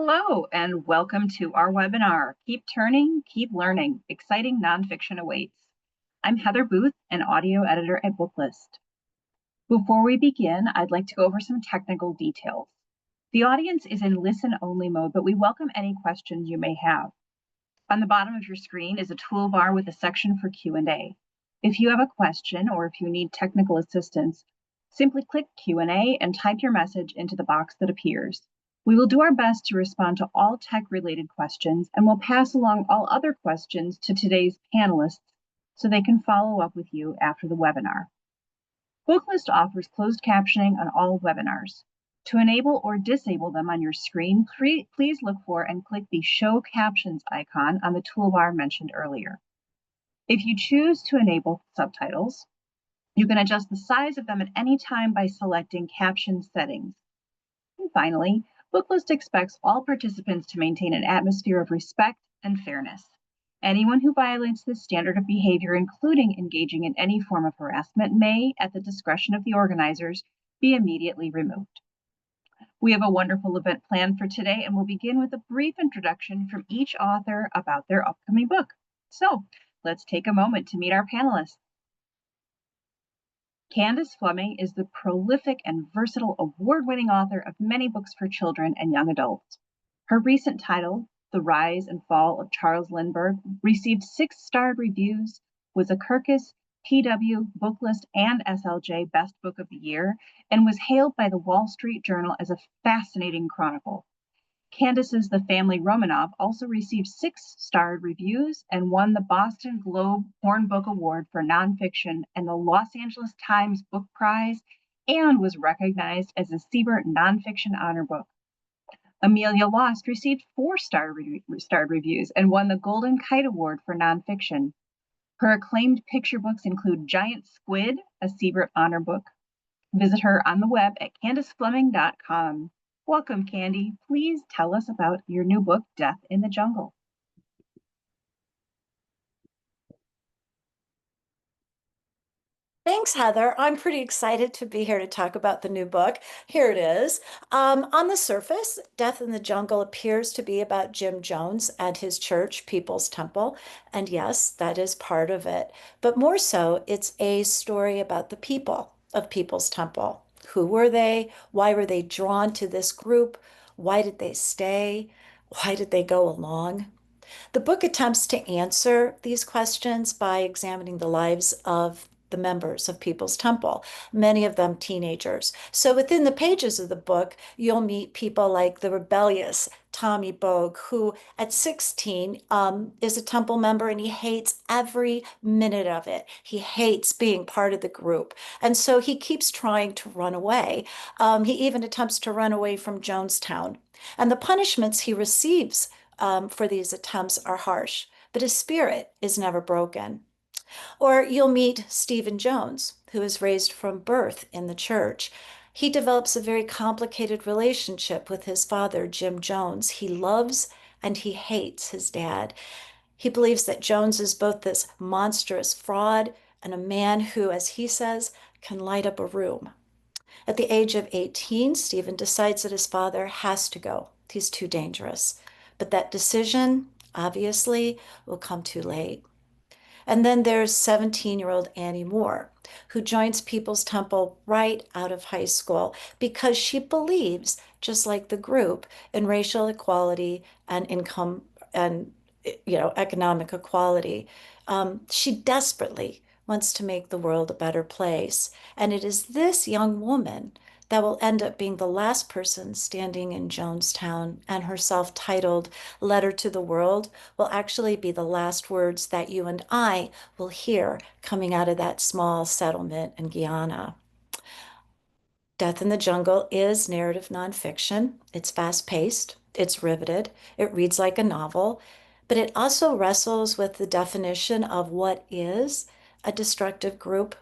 Hello, and welcome to our webinar, Keep Turning, Keep Learning, Exciting Nonfiction Awaits. I'm Heather Booth, an audio editor at Booklist. Before we begin, I'd like to go over some technical details. The audience is in listen-only mode, but we welcome any questions you may have. On the bottom of your screen is a toolbar with a section for Q&A. If you have a question or if you need technical assistance, simply click Q&A and type your message into the box that appears. We will do our best to respond to all tech-related questions, and we'll pass along all other questions to today's panelists so they can follow up with you after the webinar. Booklist offers closed captioning on all webinars. To enable or disable them on your screen, please look for and click the Show Captions icon on the toolbar mentioned earlier. If you choose to enable subtitles, you can adjust the size of them at any time by selecting Caption Settings. And finally, Booklist expects all participants to maintain an atmosphere of respect and fairness. Anyone who violates this standard of behavior, including engaging in any form of harassment, may, at the discretion of the organizers, be immediately removed. We have a wonderful event planned for today, and we'll begin with a brief introduction from each author about their upcoming book. So let's take a moment to meet our panelists. Candace Fleming is the prolific and versatile award-winning author of many books for children and young adults. Her recent title, The Rise and Fall of Charles Lindbergh, received 6-starred reviews, was a Kirkus, PW, Booklist, and SLJ Best Book of the Year, and was hailed by the Wall Street Journal as a fascinating chronicle. Candace's The Family Romanov also received 6-starred reviews and won the Boston Globe Horn Book Award for Nonfiction and the Los Angeles Times Book Prize, and was recognized as a Siebert Nonfiction Honor Book. Amelia Lost received 4-starred reviews and won the Golden Kite Award for Nonfiction. Her acclaimed picture books include Giant Squid, a Siebert Honor Book. Visit her on the web at CandaceFleming.com. Welcome, Candy. Please tell us about your new book, Death in the Jungle. Thanks, Heather. I'm pretty excited to be here to talk about the new book. Here it is. On the surface, Death in the Jungle appears to be about Jim Jones and his church, People's Temple. And yes, that is part of it. But more so, it's a story about the people of People's Temple. Who were they? Why were they drawn to this group? Why did they stay? Why did they go along? The book attempts to answer these questions by examining the lives of the members of People's Temple, many of them teenagers. So within the pages of the book, you'll meet people like the rebellious Tommy Bogue, who at 16 is a Temple member, and he hates every minute of it. He hates being part of the group. And so he keeps trying to run away. He even attempts to run away from Jonestown. And the punishments he receives for these attempts are harsh, but his spirit is never broken. Or you'll meet Stephen Jones, who is raised from birth in the church. He develops a very complicated relationship with his father, Jim Jones. He loves and he hates his dad. He believes that Jones is both this monstrous fraud and a man who, as he says, can light up a room. At the age of 18, Stephen decides that his father has to go. He's too dangerous. But that decision, obviously, will come too late. And then there's 17-year-old Annie Moore, who joins People's Temple right out of high school because she believes, just like the group, in racial equality and income and economic equality. She desperately wants to make the world a better place. And it is this young woman that will end up being the last person standing in Jonestown, and her self-titled Letter to the World will actually be the last words that you and I will hear coming out of that small settlement in Guyana. Death in the Jungle is narrative nonfiction. It's fast-paced, it's riveted, it reads like a novel, but it also wrestles with the definition of what is a destructive group,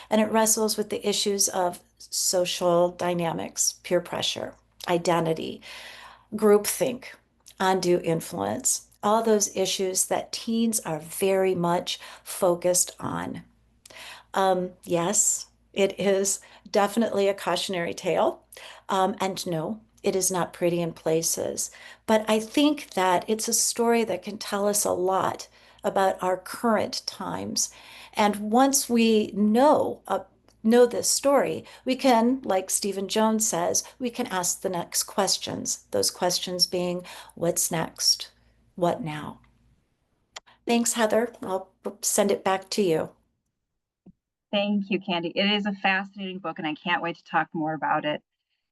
and it wrestles with the issues of social dynamics, peer pressure, identity, groupthink, undue influence, all those issues that teens are very much focused on. Yes, it is definitely a cautionary tale. And no, it is not pretty in places. But I think that it's a story that can tell us a lot about our current times. And once we know this story, we can, like Stephen Jones says, we can ask the next questions. Those questions being, what's next? What now? Thanks, Heather. I'll send it back to you. Thank you, Candy. It is a fascinating book, and I can't wait to talk more about it.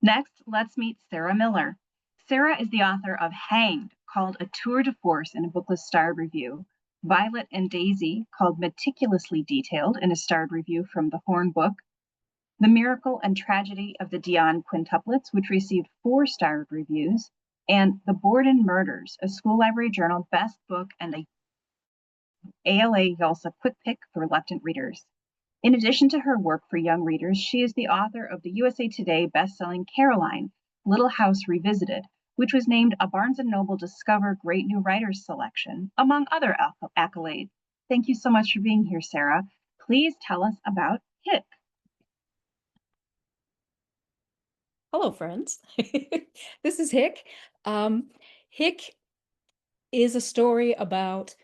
Next, let's meet Sarah Miller. Sarah is the author of Hanged, called A Tour de Force in a Booklist starred review, Violet and Daisy, called Meticulously Detailed in a starred review from the Horn Book, The Miracle and Tragedy of the Dion Quintuplets, which received 4 starred reviews, and The Borden Murders, a school library journal best book and a ALA YALSA quick pick for reluctant readers. In addition to her work for young readers, she is the author of the USA Today bestselling Caroline, Little House Revisited, which was named a Barnes & Noble Discover Great New Writers selection, among other accolades. Thank you so much for being here, Sarah. Please tell us about HICK. Hello, friends. This is Hick. Hick is a story about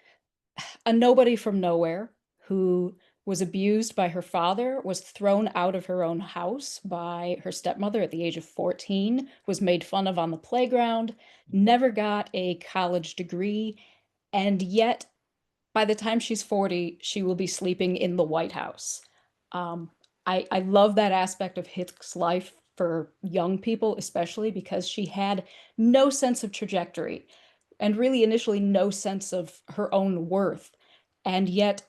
a nobody from nowhere who was abused by her father, was thrown out of her own house by her stepmother at the age of 14, was made fun of on the playground, never got a college degree, and yet by the time she's 40, she will be sleeping in the White House. Um, I love that aspect of Hick's life for young people, especially because she had no sense of trajectory and really initially no sense of her own worth. And yet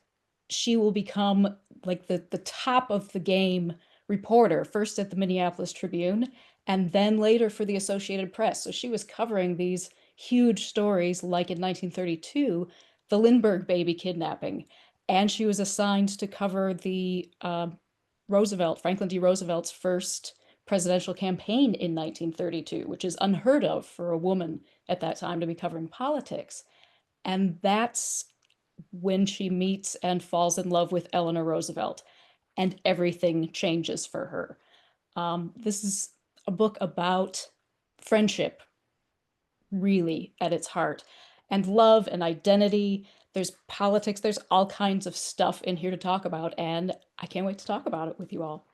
she will become like the top of the game reporter, first at the Minneapolis Tribune and then later for the Associated Press. So she was covering these huge stories like in 1932, the Lindbergh baby kidnapping. And she was assigned to cover the Franklin D. Roosevelt's first presidential campaign in 1932, which is unheard of for a woman at that time to be covering politics. And that's when she meets and falls in love with Eleanor Roosevelt, and everything changes for her. This is a book about friendship, really, at its heart, and love and identity. There's politics, there's all kinds of stuff in here to talk about, and I can't wait to talk about it with you all.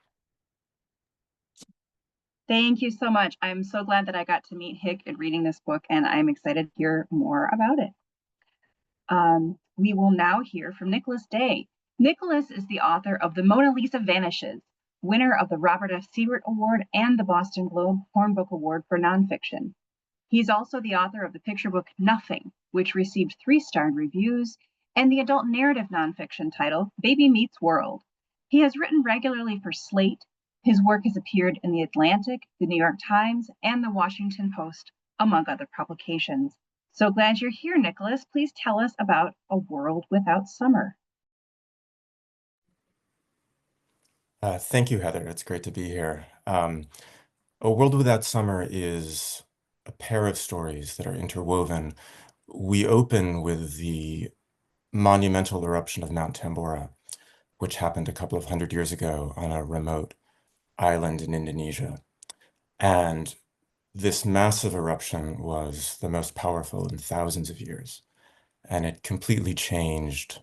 Thank you so much. I'm so glad that I got to meet Hick in reading this book, and I'm excited to hear more about it. We will now hear from Nicholas Day. Nicholas is the author of The Mona Lisa Vanishes, winner of the Robert F. Seward Award and the Boston Globe Horn Book Award for nonfiction. He's also the author of the picture book Nothing, which received 3 starred reviews, and the adult narrative nonfiction title Baby Meets World. He has written regularly for Slate. His work has appeared in The Atlantic, The New York Times, and The Washington Post, among other publications. So glad you're here, Nicholas. Please tell us about A World Without Summer. Thank you, Heather. It's great to be here. A World Without Summer is a pair of stories that are interwoven. We open with the monumental eruption of Mount Tambora, which happened a couple of hundred years ago on a remote island in Indonesia. And this massive eruption was the most powerful in thousands of years, and it completely changed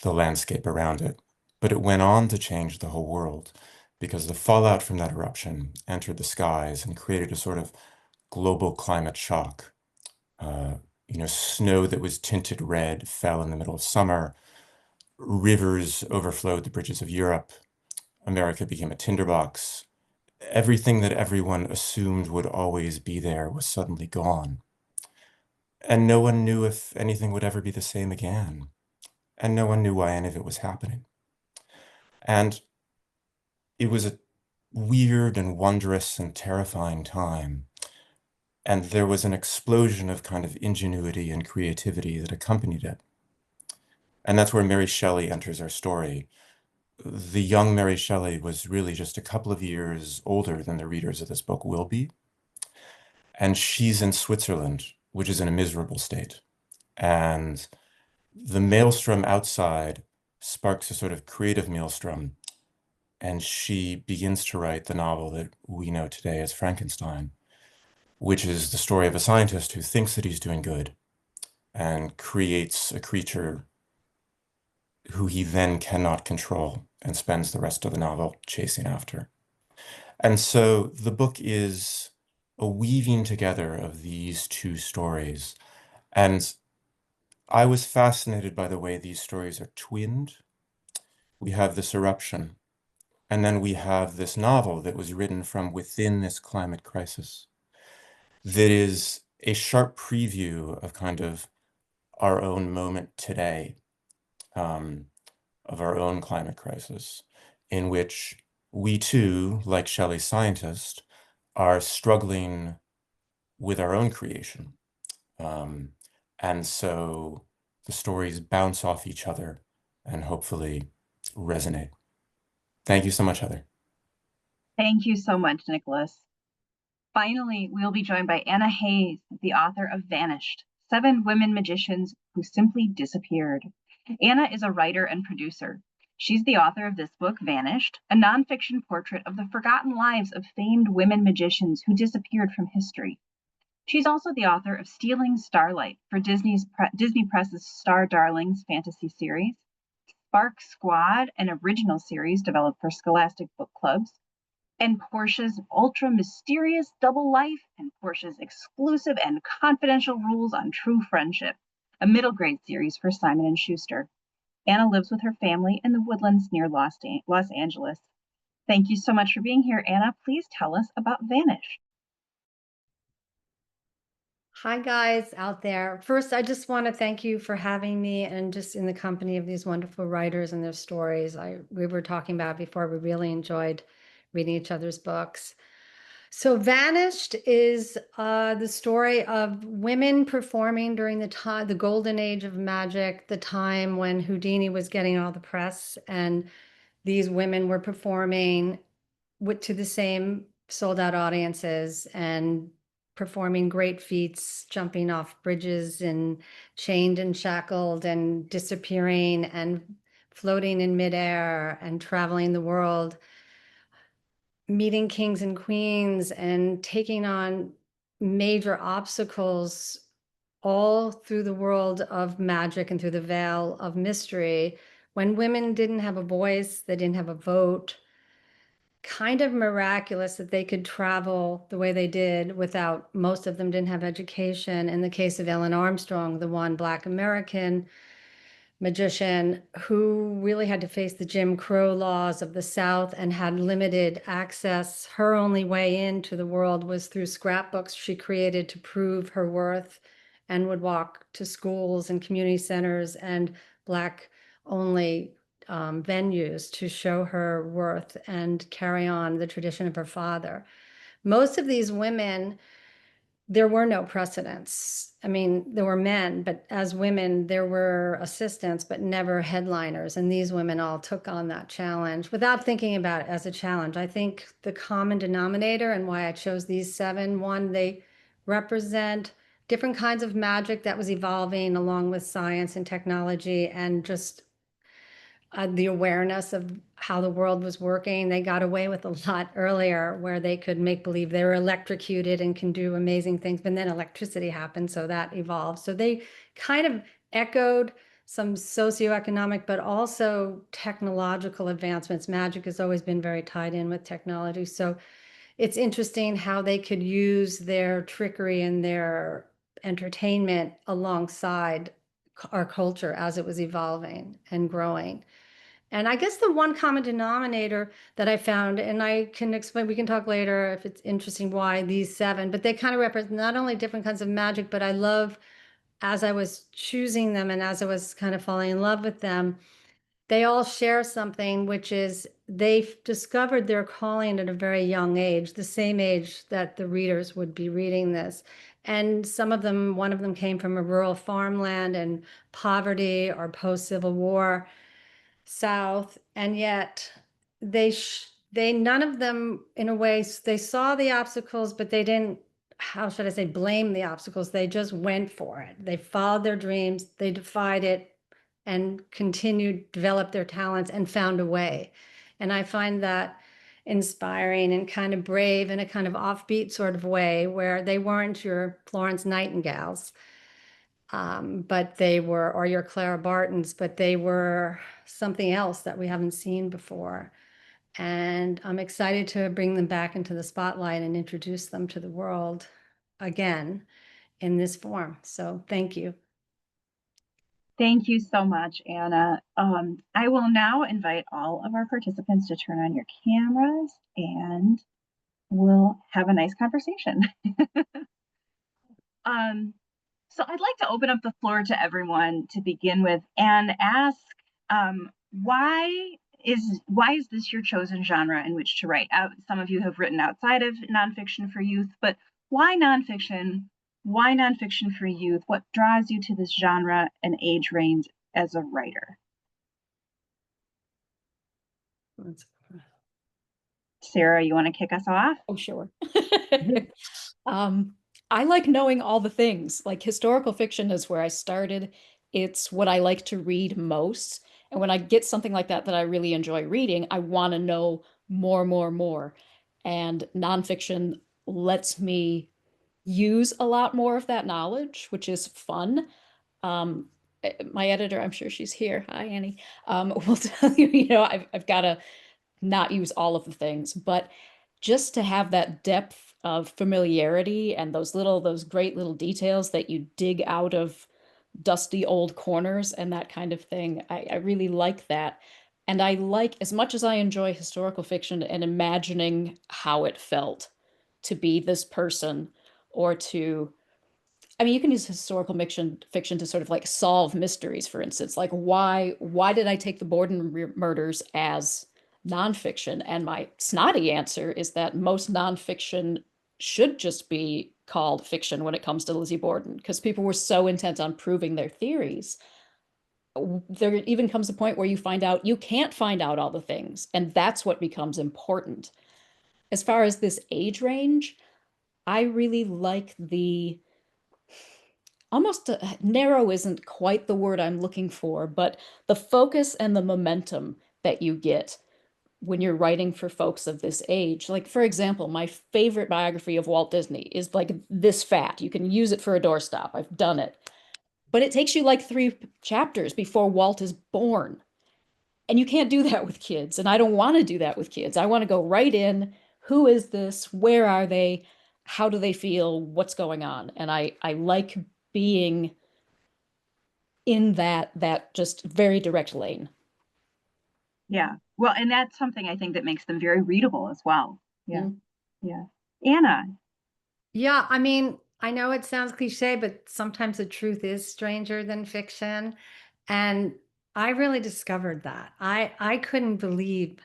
the landscape around it. But it went on to change the whole world because the fallout from that eruption entered the skies and created a sort of global climate shock. Snow that was tinted red fell in the middle of summer. Rivers overflowed the bridges of Europe. America became a tinderbox. Everything that everyone assumed would always be there was suddenly gone. And no one knew if anything would ever be the same again. And no one knew why any of it was happening. And it was a weird and wondrous and terrifying time. And there was an explosion of kind of ingenuity and creativity that accompanied it. And that's where Mary Shelley enters our story. The young Mary Shelley was really just a couple of years older than the readers of this book will be. And she's in Switzerland, which is in a miserable state. And the maelstrom outside sparks a sort of creative maelstrom. And she begins to write the novel that we know today as Frankenstein. which is the story of a scientist who thinks that he's doing good and creates a creature who he then cannot control and spends the rest of the novel chasing after. And so the book is a weaving together of these two stories. And I was fascinated by the way these stories are twinned. We have this eruption, and then we have this novel that was written from within this climate crisis that is a sharp preview of kind of our own moment today, of our own climate crisis, in which we too, like Shelley's scientist, are struggling with our own creation. And so the stories bounce off each other and hopefully resonate. Thank you so much, Heather. Thank you so much, Nicholas. Finally, we'll be joined by Anna Hayes, the author of Vanished: 7 Women Magicians Who Simply Disappeared. Anna is a writer and producer. She's the author of this book, Vanished, a nonfiction portrait of the forgotten lives of famed women magicians who disappeared from history. She's also the author of Stealing Starlight for Disney Press's Star Darlings fantasy series, Spark Squad, an original series developed for Scholastic book clubs, and Portia's ultra mysterious double life and Portia's exclusive and confidential rules on true friendship, a middle grade series for Simon & Schuster. Anna lives with her family in the woodlands near Los Angeles. Thank you so much for being here, Anna. Please tell us about Vanish. Hi, guys out there. First, I just want to thank you for having me and just in the company of these wonderful writers and their stories. We were talking about before, we really enjoyed reading each other's books. So Vanished is the story of women performing during the golden age of magic, the time when Houdini was getting all the press, and these women were performing to the same sold out audiences and performing great feats, jumping off bridges and chained and shackled and disappearing and floating in midair and traveling the world, meeting kings and queens and taking on major obstacles all through the world of magic and through the veil of mystery. When women didn't have a voice, they didn't have a vote. Kind of miraculous that they could travel the way they did without, most of them didn't have education. In the case of Ellen Armstrong, the one Black American magician who really had to face the Jim Crow laws of the South and had limited access. Her only way into the world was through scrapbooks she created to prove her worth, and would walk to schools and community centers and Black only venues to show her worth and carry on the tradition of her father. Most of these women, there were no precedents. I mean, there were men, but as women, there were assistants, but never headliners. And these women all took on that challenge without thinking about it as a challenge. I think the common denominator and why I chose these 7, one, they represent different kinds of magic that was evolving along with science and technology and just the awareness of how the world was working. They got away with a lot earlier where they could make believe they were electrocuted and can do amazing things, but then electricity happened, so that evolved. So they kind of echoed some socioeconomic, but also technological advancements. Magic has always been very tied in with technology. So it's interesting how they could use their trickery and their entertainment alongside our culture as it was evolving and growing. And I guess the one common denominator that I found, and I can explain, we can talk later if it's interesting why these 7, but they kind of represent not only different kinds of magic, but I love, as I was choosing them and as I was kind of falling in love with them, they all share something, which is they've discovered their calling at a very young age, the same age that the readers would be reading this. And some of them, one of them came from a rural farmland and poverty or post-Civil War South, and yet they none of them, in a way, they saw the obstacles, but they didn't, how should I say, blame the obstacles. They just went for it. They followed their dreams, they defied it, and continued, developed their talents and found a way. And I find that inspiring and kind of brave in a kind of offbeat sort of way, where they weren't your Florence Nightingales, but they were, or your Clara Bartons, but they were something else that we haven't seen before. And I'm excited to bring them back into the spotlight and introduce them to the world again in this form. So thank you. Thank you so much, Anna. I will now invite all of our participants to turn on your cameras and we'll have a nice conversation. So I'd like to open up the floor to everyone to begin with and ask, why is this your chosen genre in which to write? Some of you have written outside of nonfiction for youth, but why nonfiction? Why nonfiction for youth? What draws you to this genre and age range as a writer? Sarah, you want to kick us off? Oh, sure. I like knowing all the things. Like historical fiction is where I started. It's what I like to read most. And when I get something like that that I really enjoy reading, I want to know more. And nonfiction lets me use a lot more of that knowledge, which is fun. My editor, I'm sure she's here. Hi, Annie. Will tell you, I've got to not use all of the things, but just to have that depth of familiarity and those great little details that you dig out of dusty old corners and that kind of thing. I really like that. And I like, as much as I enjoy historical fiction and imagining how it felt to be this person or to, I mean, you can use historical fiction to sort of like solve mysteries, for instance, like why did I take the Borden murders as nonfiction? And my snotty answer is that most nonfiction should just be called fiction when it comes to Lizzie Borden, because people were so intent on proving their theories. There even comes a point where you find out you can't find out all the things, and that's what becomes important. As far as this age range, I really like the almost narrow isn't quite the word I'm looking for, but the focus and the momentum that you get when you're writing for folks of this age. Like, for example, my favorite biography of Walt Disney is like this fat. You can use it for a doorstop. I've done it. But it takes you like 3 chapters before Walt is born. And you can't do that with kids. And I don't want to do that with kids. I want to go right in. Who is this? Where are they? How do they feel? What's going on? And I like being in that just very direct lane. Yeah. Well, and that's something I think that makes them very readable as well. Yeah. Mm. Yeah. Anna. Yeah, I mean, I know it sounds cliche, but sometimes the truth is stranger than fiction. And I really discovered that. I couldn't believe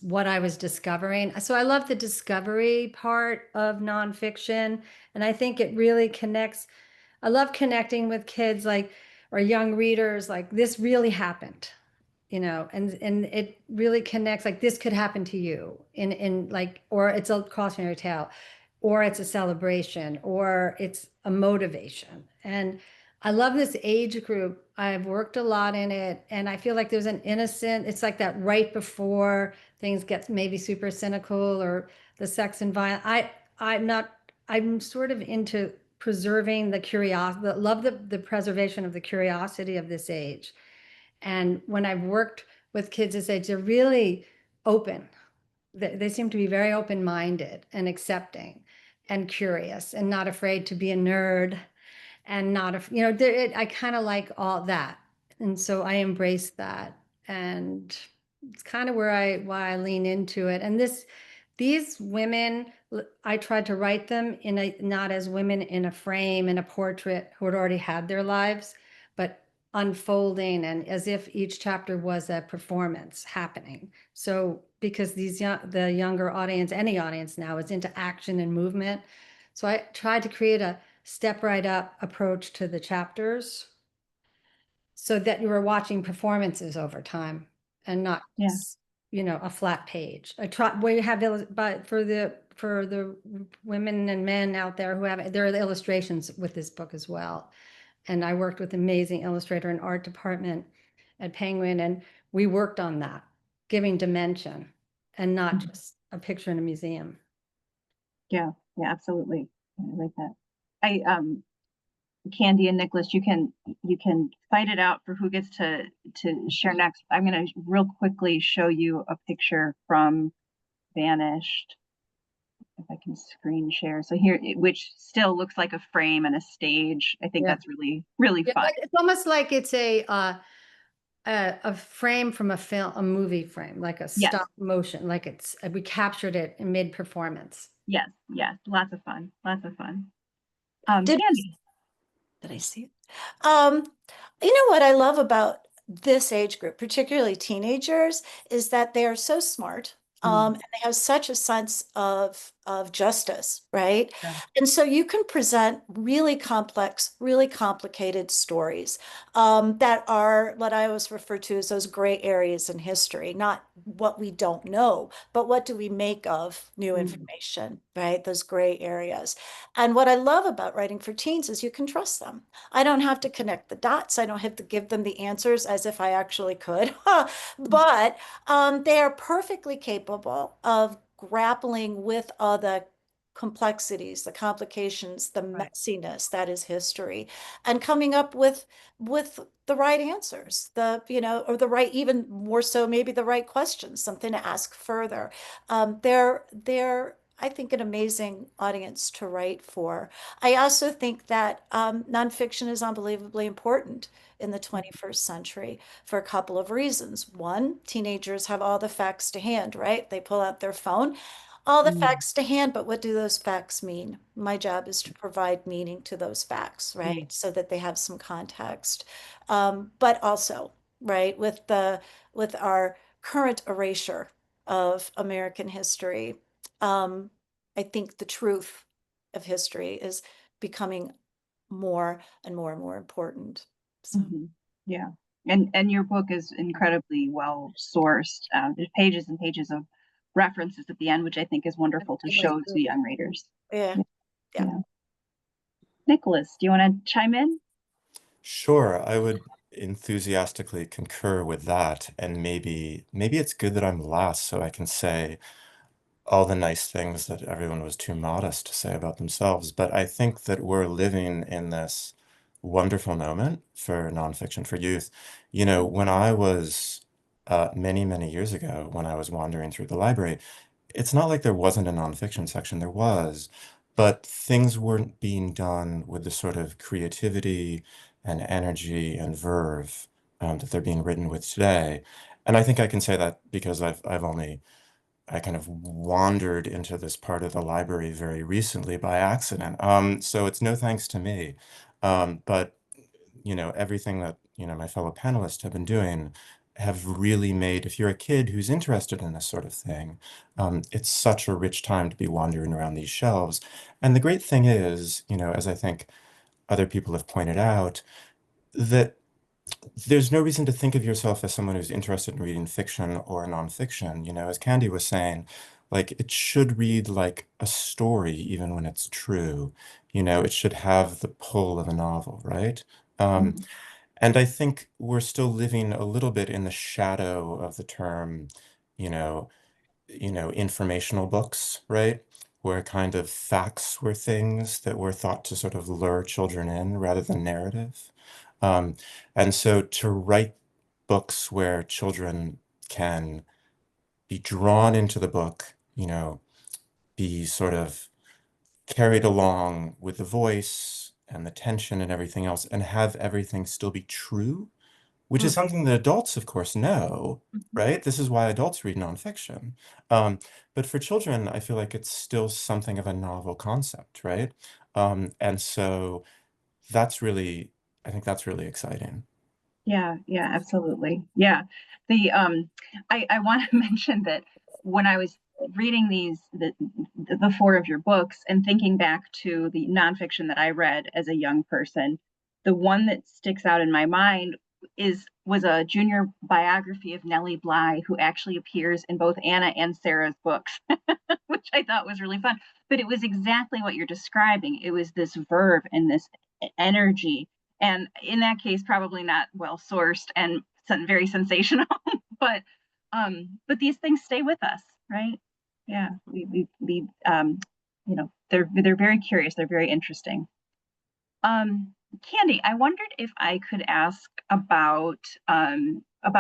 what I was discovering. So I love the discovery part of nonfiction. And I think it really connects. I love connecting with kids like, or young readers, like this really happened, and it really connects, like this could happen to you in like, or it's a cautionary tale, or it's a celebration, or it's a motivation. And I love this age group. I've worked a lot in it, and I feel like there's an innocent, it's like that right before things get maybe super cynical or the sex and violence. I'm sort of into preserving the curiosity, love the preservation of the curiosity of this age. And when I've worked with kids this age, they're really open. They seem to be very open-minded and accepting and curious and not afraid to be a nerd and not, I kind of like all that. And so I embrace that. And it's kind of why I lean into it. And these women, I tried to write them not as women in a frame, in a portrait who had already had their lives, but unfolding, and as if each chapter was a performance happening. So because the younger audience, any audience now, is into action and movement. So I tried to create a step right up approach to the chapters so that you were watching performances over time and not a flat page. I try where you have, but for the women and men out there there are the illustrations with this book as well. And I worked with amazing illustrator and art department at Penguin, and we worked on that, giving dimension and not just a picture in a museum. Yeah, yeah, absolutely. I like that. I Candy and Nicholas, you can fight it out for who gets to share next. I'm going to real quickly show you a picture from Vanished. If I can screen share. So here, which still looks like a frame and a stage. I think that's really, really fun. It's almost like it's a frame from a film, a movie frame, like a stop motion, like it's we captured it in mid-performance. Yes, yes, lots of fun, lots of fun. Did Candy. I see it? You know what I love about this age group, particularly teenagers, is that they are so smart. And they have such a sense of justice, right? Yeah. And so you can present really complex, really complicated stories that are what I always refer to as those gray areas in history, not what we don't know, but what do we make of new information, right? Those gray areas. And what I love about writing for teens is you can trust them. I don't have to connect the dots. I don't have to give them the answers as if I actually could, but they are perfectly capable of grappling with the complexities, the complications, the messiness that is history, and coming up with the right answers, or the right, even more so, maybe the right questions, something to ask further. They're I think an amazing audience to write for. I also think that nonfiction is unbelievably important in the 21st century for a couple of reasons. One, teenagers have all the facts to hand, right? They pull out their phone, all the facts to hand, but what do those facts mean? My job is to provide meaning to those facts, right? So that they have some context. But also, right, with our current erasure of American history, I think the truth of history is becoming more and more and more important. So. Yeah, and your book is incredibly well sourced. There's pages and pages of references at the end, which I think is wonderful to show to young readers. Yeah. Nicholas, do you want to chime in? Sure, I would enthusiastically concur with that, and maybe it's good that I'm last so I can say all the nice things that everyone was too modest to say about themselves. But I think that we're living in this wonderful moment for nonfiction for youth. You know, when I was many, many years ago, when I was wandering through the library, it's not like there wasn't a nonfiction section, there was, but things weren't being done with the sort of creativity and energy and verve that they're being written with today. And I think I can say that because I kind of wandered into this part of the library very recently by accident. So it's no thanks to me. But everything that, my fellow panelists have been doing have really made, if you're a kid who's interested in this sort of thing, it's such a rich time to be wandering around these shelves. And the great thing is, as I think other people have pointed out, that there's no reason to think of yourself as someone who's interested in reading fiction or nonfiction. As Candy was saying, like it should read like a story, even when it's true. It should have the pull of a novel, right? And I think we're still living a little bit in the shadow of the term, you know, informational books, right? Where kind of facts were things that were thought to sort of lure children in rather than narrative. Um, and so to write books where children can be drawn into the book, be sort of carried along with the voice and the tension and everything else, and have everything still be true, which is something that adults, of course, know, right? This is why adults read nonfiction. But for children, I feel like it's still something of a novel concept, right? And so I think that's really exciting. Yeah, yeah, absolutely. Yeah. I want to mention that when I was reading the four of your books and thinking back to the nonfiction that I read as a young person, the one that sticks out in my mind was a junior biography of Nellie Bly, who actually appears in both Anna and Sarah's books, which I thought was really fun. But it was exactly what you're describing. It was this verve and this energy, and in that case probably not well sourced and very sensational, but these things stay with us, right? Yeah, they're very curious. They're very interesting. Candy, I wondered if I could ask about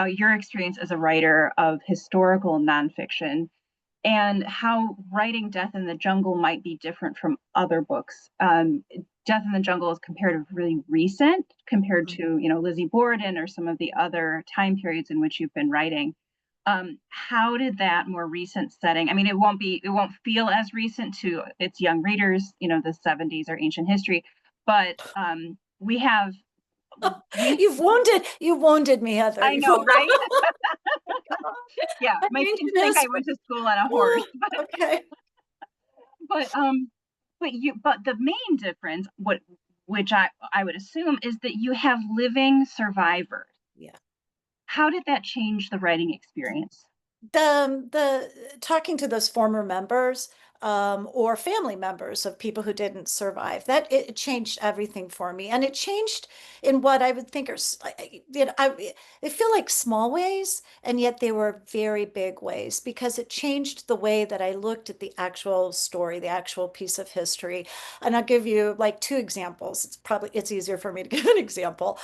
your experience as a writer of historical nonfiction and how writing Death in the Jungle might be different from other books. Death in the Jungle is comparatively recent compared to, Lizzie Borden or some of the other time periods in which you've been writing. How did that more recent setting? I mean, it won't feel as recent to its young readers, the 70s or ancient history, but we have You wounded me, Heather. I know, right? Yeah, my kids Ancient think I history. went to school on a horse, Okay. but the main difference, which I would assume, is that you have living survivors. Yeah. How did that change the writing experience? The talking to those former members, or family members of people who didn't survive, that it changed everything for me, and it changed in what I would think are they feel like small ways, and yet they were very big ways, because it changed the way that I looked at the actual story, the actual piece of history. And I'll give you like two examples. It's easier for me to give an example.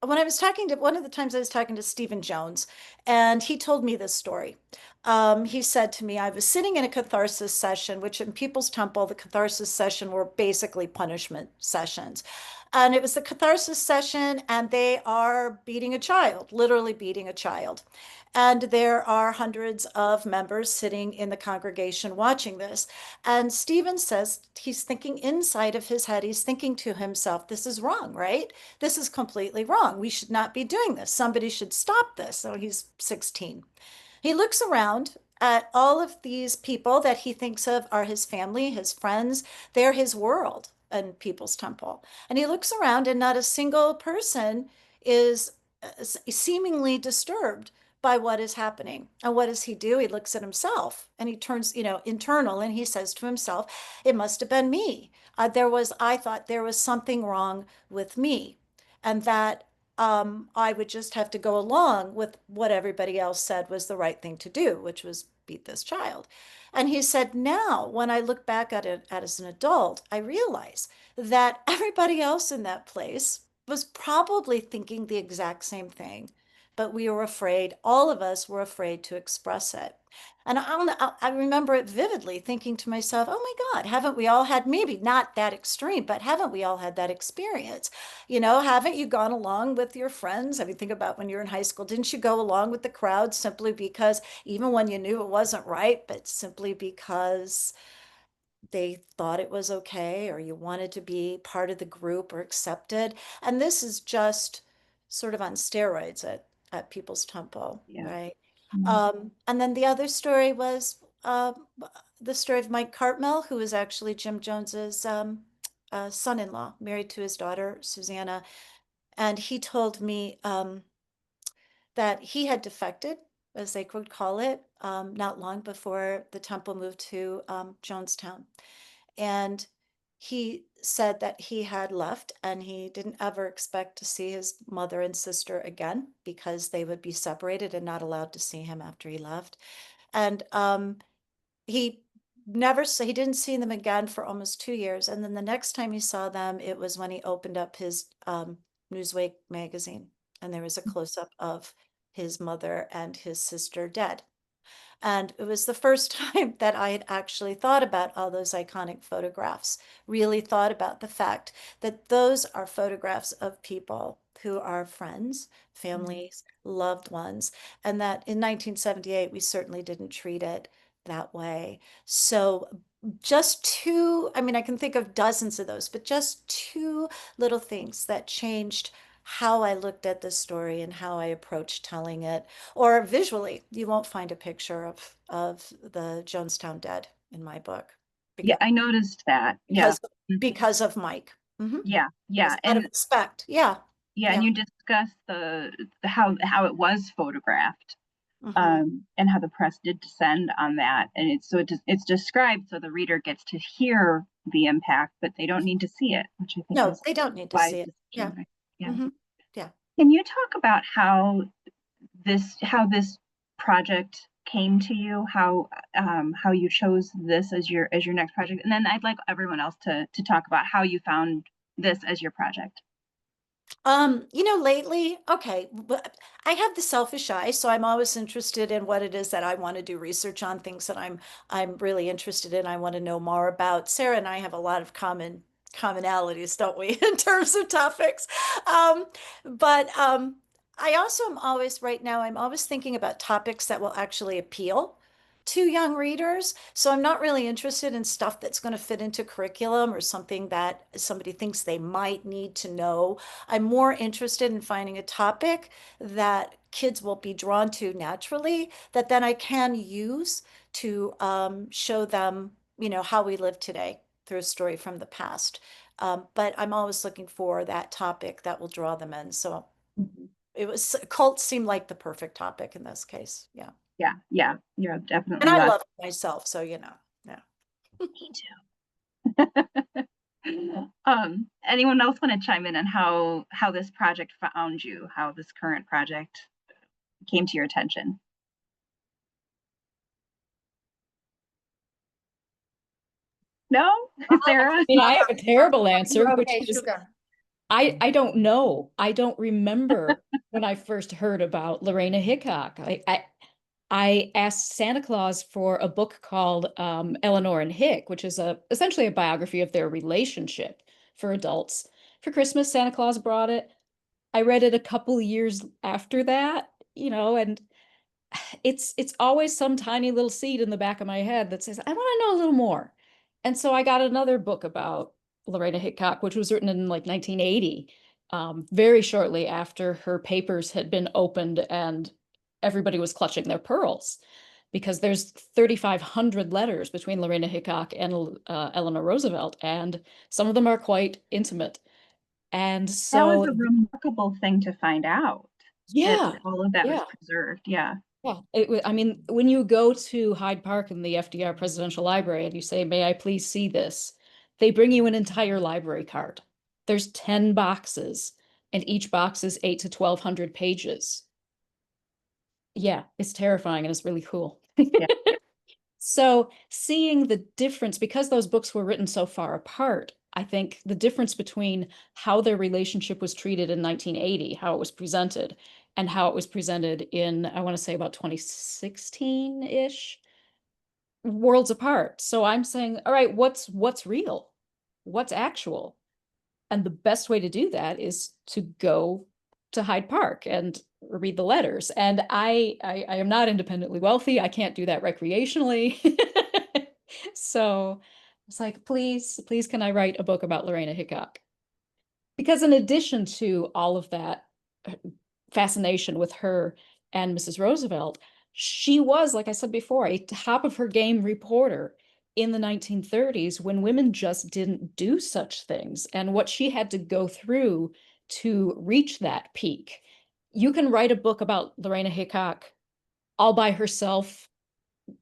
When I was talking to one of the times I was talking to Stephen Jones, and he told me this story. He said to me, I was sitting in a catharsis session, which in People's Temple, the catharsis session were basically punishment sessions. And it was the catharsis session, and they are beating a child, literally beating a child. And there are hundreds of members sitting in the congregation watching this. And Stephen says he's thinking inside of his head, he's thinking to himself, this is wrong, right? This is completely wrong. We should not be doing this. Somebody should stop this. So he's 16. He looks around at all of these people that he thinks of are his family, his friends. They're his world in People's Temple. And he looks around, and not a single person is seemingly disturbed by what is happening. And what does he do? He looks at himself, and he turns, internal, and he says to himself, it must have been me. I thought there was something wrong with me, and that I would just have to go along with what everybody else said was the right thing to do, which was beat this child. And he said, now, when I look back at it as an adult, I realize that everybody else in that place was probably thinking the exact same thing, but we were afraid, all of us were afraid to express it. And I remember it vividly, thinking to myself, oh my God, haven't we all had, maybe not that extreme, but haven't we all had that experience? Haven't you gone along with your friends? I mean, think about when you're in high school. Didn't you go along with the crowd simply because, even when you knew it wasn't right, but simply because they thought it was okay, or you wanted to be part of the group or accepted? And this is just sort of on steroids at People's Temple, Yeah. right? Mm-hmm. And then the other story was the story of Mike Cartmel, who was actually Jim Jones's son-in-law, married to his daughter, Susanna. And he told me that he had defected, as they would call it, not long before the temple moved to Jonestown. And he said that he had left, and he didn't ever expect to see his mother and sister again, because they would be separated and not allowed to see him after he left. And he he didn't see them again for almost 2 years. And then the next time he saw them, it was when he opened up his Newsweek magazine, and there was a close-up of his mother and his sister dead. And it was the first time that I had actually thought about all those iconic photographs, really thought about the fact that those are photographs of people who are friends, families, loved ones, and that in 1978, we certainly didn't treat it that way. So just two, I mean, I can think of dozens of those, but just two little things that changed how I looked at the story and how I approached telling it. Or visually, you won't find a picture of the Jonestown dead in my book, Yeah, I noticed that. Yeah. because of Mike. Mm-hmm. Yeah. Yeah. Out of respect. Yeah. Yeah, and you discussed the how it was photographed, Mm-hmm. and how the press did descend on that, and it's described so the reader gets to hear the impact, but they don't need to see it, which I think No, is they don't need to wise see it. Yeah. decision, right? Yeah. Mm-hmm. Yeah. Can you talk about how this project came to you, how you chose this as your next project, and then I'd like everyone else to talk about how you found this as your project. Lately, okay, but I have the selfish eye, so I'm always interested in what it is that I want to do research on, things that I'm really interested in, I want to know more about. Sarah and I have a lot of commonalities, don't we, in terms of topics. But I also am always right now, I'm always thinking about topics that will actually appeal to young readers. So I'm not really interested in stuff that's going to fit into curriculum or something that somebody thinks they might need to know. I'm more interested in finding a topic that kids will be drawn to naturally, that then I can use to show them, how we live today through a story from the past. But I'm always looking for that topic that will draw them in. So cults seemed like the perfect topic in this case. Yeah. Yeah, you're And definitely I that. love it myself, so yeah. Me too. Anyone else want to chime in on how this project found you, how this current project came to your attention? No, Sarah? I mean, I have a terrible answer, which Okay, is sugar. I don't know. I don't remember when I first heard about Lorena Hickok. I asked Santa Claus for a book called Eleanor and Hick, which is essentially a biography of their relationship for adults. For Christmas, Santa Claus brought it. I read it a couple years after that, and it's always some tiny little seed in the back of my head that says, I want to know a little more. And so I got another book about Lorena Hickok, which was written in like 1980, very shortly after her papers had been opened and everybody was clutching their pearls, because there's 3,500 letters between Lorena Hickok and Eleanor Roosevelt, and some of them are quite intimate. And That was so, a remarkable thing to find out. yeah, All of that was yeah. preserved. Yeah. Yeah, I mean, when you go to Hyde Park in the FDR Presidential Library and you say, may I please see this? They bring you an entire library card. There's 10 boxes, and each box is 8 to 1,200 pages. Yeah, it's terrifying and it's really cool. Yeah. So seeing the difference, because those books were written so far apart, I think the difference between how their relationship was treated in 1980, how it was presented, and how it was presented in, I want to say about 2016-ish, worlds apart. So I'm saying, all right, what's real? What's actual? And the best way to do that is to go to Hyde Park and read the letters. And I am not independently wealthy. I can't do that recreationally. So it's like, please, can I write a book about Lorena Hickok? Because in addition to all of that fascination with her and Mrs. Roosevelt, she was, like I said before, a top of her game reporter in the 1930s when women just didn't do such things, and what she had to go through to reach that peak. You can write a book about Lorena Hickok all by herself.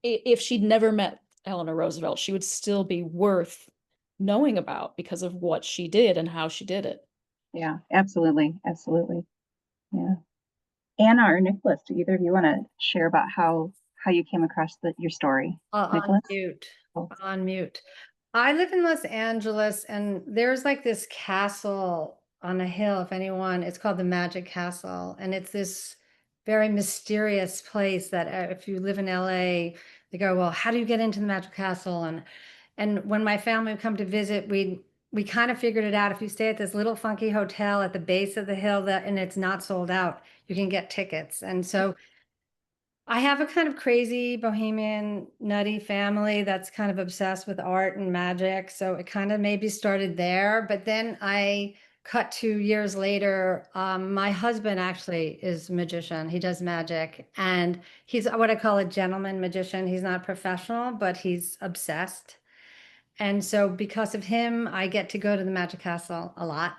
If she'd never met Eleanor Roosevelt, she would still be worth knowing about because of what she did and how she did it. Yeah, absolutely. Absolutely. Yeah. Anna or Nicholas, do either of you want to share about how you came across your story? On mute. Oh. On mute. I live in Los Angeles, and there's like this castle on a hill. If anyone, it's called the Magic Castle, and it's this very mysterious place that if you live in LA, they go, well, how do you get into the Magic Castle? And when my family would come to visit, we kind of figured it out. If you stay at this little funky hotel at the base of the hill and it's not sold out, you can get tickets. And so I have a kind of crazy bohemian nutty family that's kind of obsessed with art and magic. So it kind of maybe started there. But then I cut 2 years later. My husband actually is a magician. He does magic, and he's what I call a gentleman magician. He's not professional, but he's obsessed. And so because of him, I get to go to the Magic Castle a lot.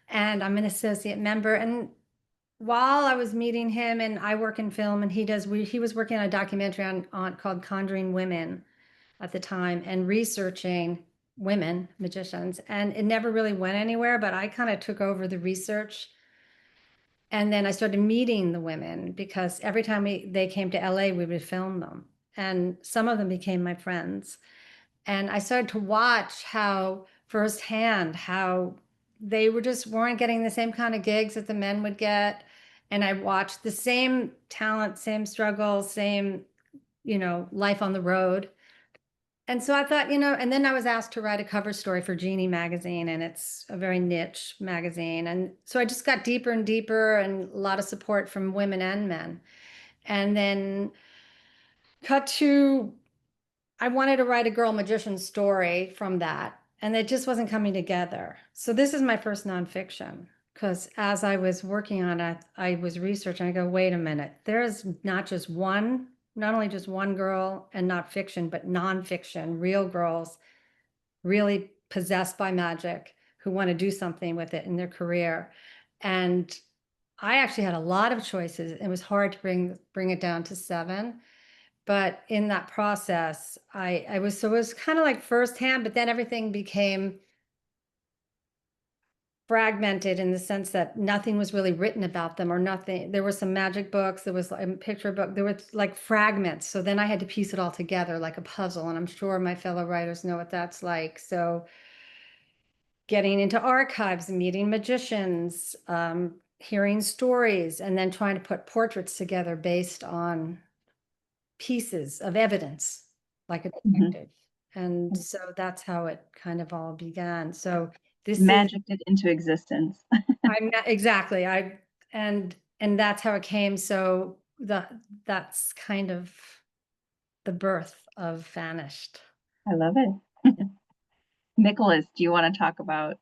And I'm an associate member. And while I was meeting him, and I work in film, and he was working on a documentary on called Conjuring Women at the time, and researching women magicians, and it never really went anywhere, but I kind of took over the research And then I started meeting the women because every time they came to LA, we would film them. And some of them became my friends. And I started to watch how firsthand how they weren't getting the same kind of gigs that the men would get. And I watched the same talent, same struggle, same, life on the road. And so I thought, and then I was asked to write a cover story for Genie magazine, and it's a very niche magazine. And so I just got deeper and deeper, and a lot of support from women and men. And then cut to, I wanted to write a girl magician story from that, and it just wasn't coming together. So this is my first nonfiction, because as I was working on it, I was researching. I go, wait a minute, there's not only just one girl and not fiction, but nonfiction, real girls really possessed by magic who want to do something with it in their career. And I actually had a lot of choices. It was hard to bring it down to 7. But in that process, it was kind of like firsthand, but then everything became fragmented in the sense that nothing was really written about them, or nothing. There were some magic books, there was a picture book, there were like fragments. So then I had to piece it all together like a puzzle. And I'm sure my fellow writers know what that's like. So getting into archives, meeting magicians, hearing stories, and then trying to put portraits together based on pieces of evidence, like a detective. And so that's how it kind of all began. So this Magicked it into existence. exactly. And that's how it came. So that's kind of the birth of Vanished. I love it. Nicholas, do you want to talk about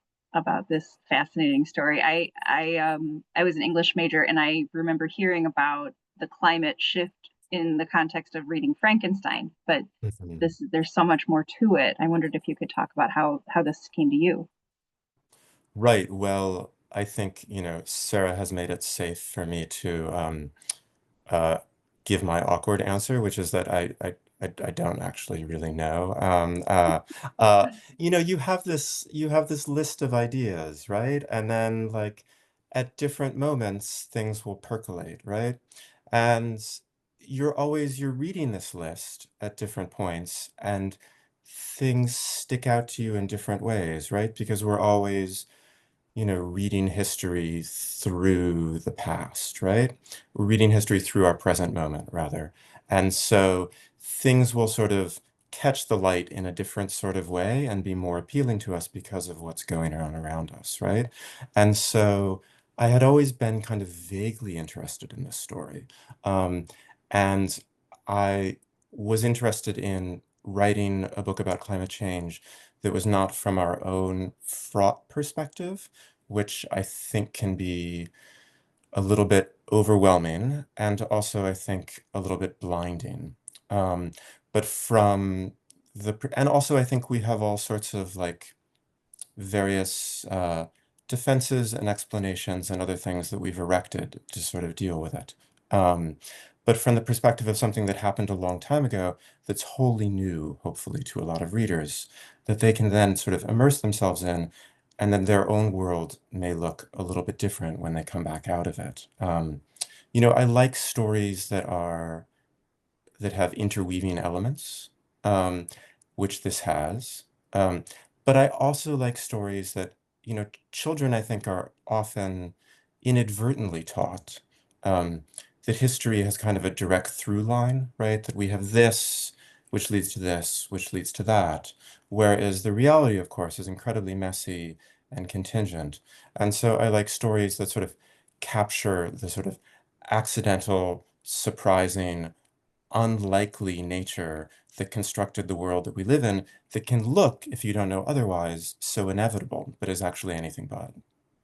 this fascinating story? I was an English major, and I remember hearing about the climate shift in the context of reading Frankenstein, but there's so much more to it. I wondered if you could talk about how this came to you. Right. Well, I think, Sarah has made it safe for me to uh, give my awkward answer, which is that I don't actually really know. Uh, you have this list of ideas, right? And then like at different moments, things will percolate, right? And you're reading this list at different points, and things stick out to you in different ways, right? Because we're always reading history through the past, right? We're reading history through our present moment, rather. And so things will sort of catch the light in a different sort of way and be more appealing to us because of what's going on around us, right? And so I had always been kind of vaguely interested in this story. Um, and I was interested in writing a book about climate change that was not from our own fraught perspective, which I think can be a little bit overwhelming and also I think a little bit blinding. Um, but from and also I think we have all sorts of like various defenses and explanations and other things that we've erected to sort of deal with it. Um, but from the perspective of something that happened a long time ago, that's wholly new, hopefully, to a lot of readers, that they can then sort of immerse themselves in, and then their own world may look a little bit different when they come back out of it. I like stories that have interweaving elements, um, which this has. Um, but I also like stories that, children I think are often inadvertently taught, um, that history has kind of a direct through line, right? That we have this, which leads to this, which leads to that. Whereas the reality, of course, is incredibly messy and contingent. And so I like stories that sort of capture the sort of accidental, surprising, unlikely nature that constructed the world that we live in that can look, if you don't know otherwise, so inevitable, but is actually anything but.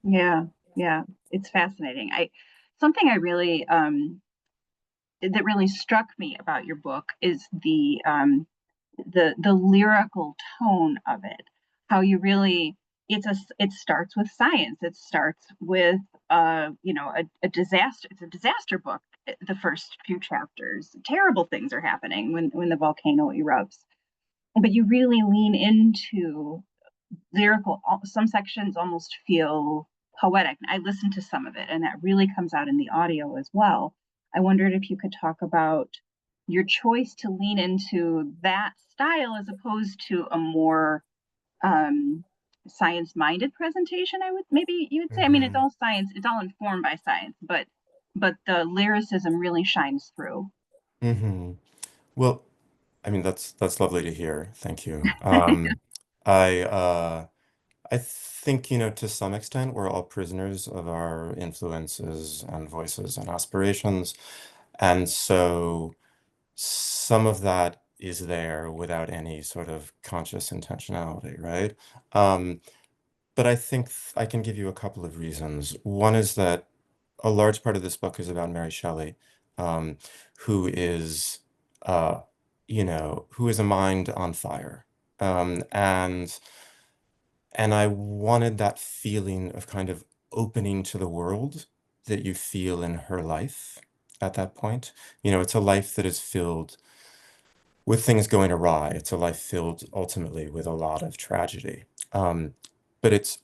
Yeah, yeah, it's fascinating. Something I really that really struck me about your book is the lyrical tone of it. How you really it starts with science. It starts with a disaster. It's a disaster book. The first few chapters, terrible things are happening when the volcano erupts, but you really lean into lyrical. Some sections almost feel poetic. I listened to some of it, and that really comes out in the audio as well. I wondered if you could talk about your choice to lean into that style as opposed to a more science-minded presentation. I would maybe you would say. I mean, it's all science. It's all informed by science, but the lyricism really shines through. Well, I mean, that's lovely to hear. Thank you. I think, to some extent, we're all prisoners of our influences and voices and aspirations. And so some of that is there without any sort of conscious intentionality, right? But I think I can give you a couple of reasons. One is that a large part of this book is about Mary Shelley, um, who is, uh, who is a mind on fire. And I wanted that feeling of kind of opening to the world that you feel in her life at that point. It's a life that is filled with things going awry. It's a life filled ultimately with a lot of tragedy. But it's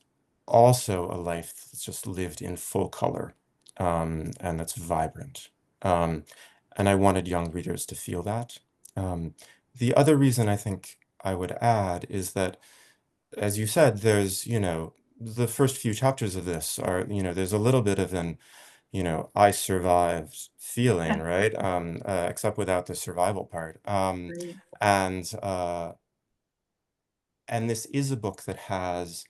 also a life that's just lived in full color, and that's vibrant. Um, and I wanted young readers to feel that. Um, the other reason I think I would add is that, as you said, there's, the first few chapters of this are, there's a little bit of an, I survived feeling, right? Except without the survival part. Right. And uh, and this is a book that has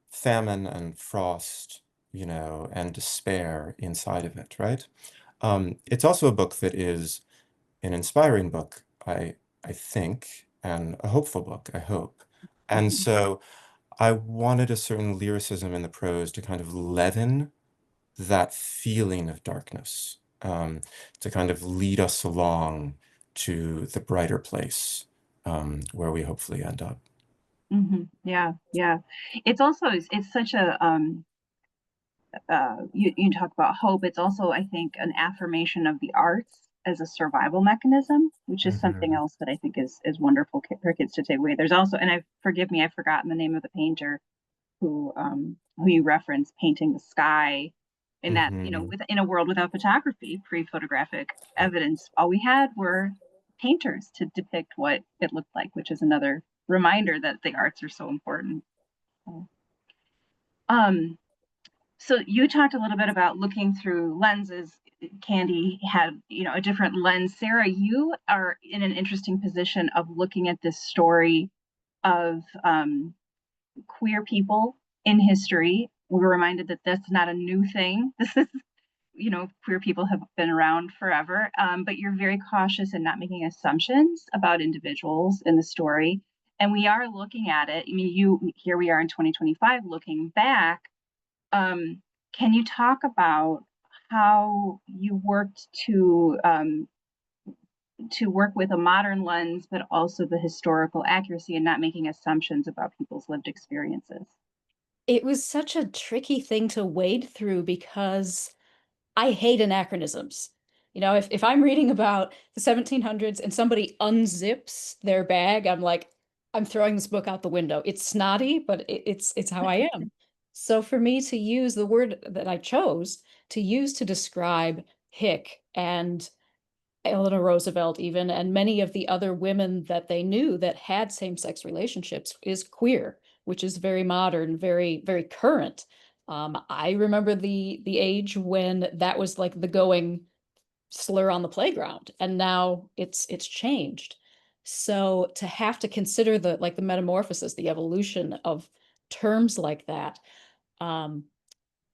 famine and frost, and despair inside of it, right? It's also a book that is an inspiring book, I think, and a hopeful book, I hope. And Mhm. so I wanted a certain lyricism in the prose to kind of leaven that feeling of darkness, to kind of lead us along to the brighter place, where we hopefully end up. Yeah, yeah. It's also it's such a you talk about hope. It's also, I think, an affirmation of the arts as a survival mechanism, which is something Hmm. else that I think is wonderful for kids to take away. There's also, and I forgive me, I've forgotten the name of the painter who you reference painting the sky in that, Hmm. in a world without photography, pre-photographic evidence, all we had were painters to depict what it looked like, which is another reminder that the arts are so important. Um, so you talked a little bit about looking through lenses. Candy had, a different lens. Sarah, you are in an interesting position of looking at this story of queer people in history. We were reminded that that's not a new thing. This is, queer people have been around forever, but you're very cautious in not making assumptions about individuals in the story. And we are looking at it. I mean, here we are in 2025 looking back. Um, can you talk about how you worked to work with a modern lens, but also the historical accuracy and not making assumptions about people's lived experiences? It was such a tricky thing to wade through because I hate anachronisms. If I'm reading about the 1700s and somebody unzips their bag, I'm like, I'm throwing this book out the window. It's snotty, but it's how I am. So for me to use the word that I chose to use to describe Hick and Eleanor Roosevelt even, and many of the other women that they knew that had same-sex relationships is queer, which is very modern, very, very current. I remember the age when that was like the going slur on the playground, and now it's changed. So to have to consider the metamorphosis, the evolution of terms like that, um,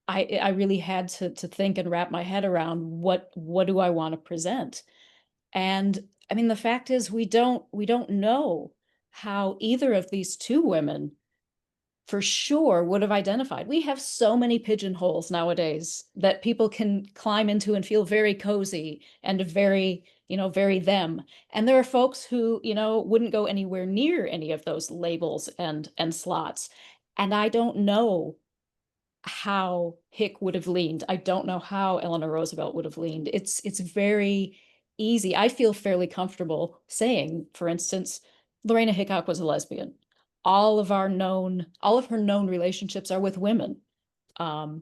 I really had to think and wrap my head around what do I want to present. And I mean, the fact is we don't know how either of these two women for sure would have identified. We have so many pigeonholes nowadays that people can climb into and feel very cozy and very, very them. And there are folks who, wouldn't go anywhere near any of those labels and slots. And I don't know how Hick would have leaned. I don't know how Eleanor Roosevelt would have leaned. It's very easy. I feel fairly comfortable saying, for instance, Lorena Hickok was a lesbian. All of her known relationships are with women. Um,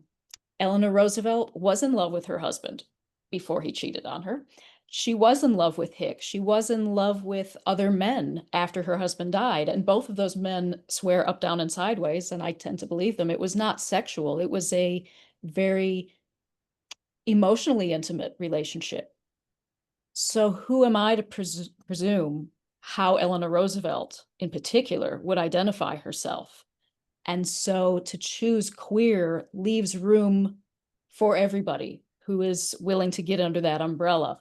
Eleanor Roosevelt was in love with her husband before he cheated on her. She was in love with Hick. She was in love with other men after her husband died. And both of those men swear up, down, and sideways, and I tend to believe them. It was not sexual. It was a very emotionally intimate relationship. So who am I to presume how Eleanor Roosevelt in particular would identify herself? And so to choose queer leaves room for everybody who is willing to get under that umbrella.